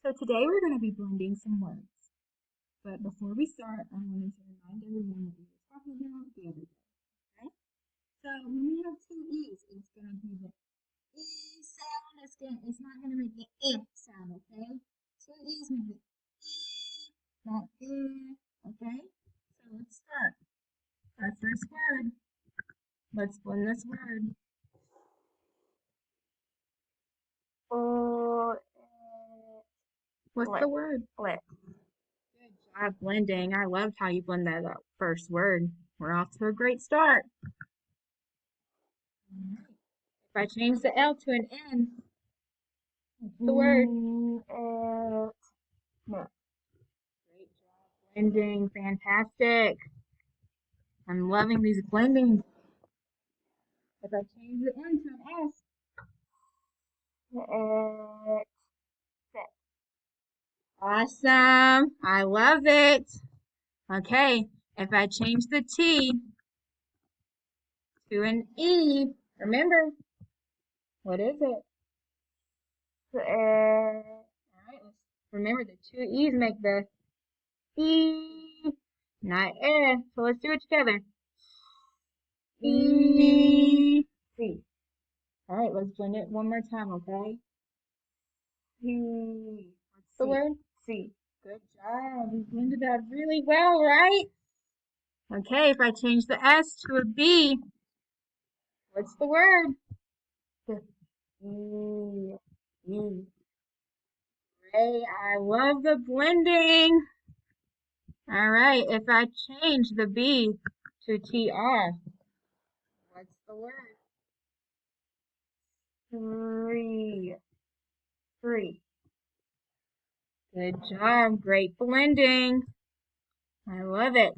So today we're going to be blending some words. But before we start, I wanted to remind everyone what we were talking about the other day. Okay? So when we have two E's, it's going to be the E sound. It's not going to make the I sound, okay? Two E's make the E, not I, okay? So let's start. Our first word. Let's blend this word. What's the word? Lip. Good job blending. I loved how you blend that first word. We're off to a great start. If I change the L to an N, what's the word? No. Great job blending. Fantastic. I'm loving these blendings. If I change the N to an S, Sit. awesome. I love it. Okay, if I change the T to an E, remember, what is it? All right, remember the two E's make the E, not eh. So let's do it together. E, C. All right, let's blend it one more time, okay? C. What's the word? C. Good job. You blended that really well, right? Okay, if I change the S to a B, what's the word? E. E. Great. I love the blending. All right, if I change the B to TR, what's the word? Three. Free. Good job. Great blending. I love it.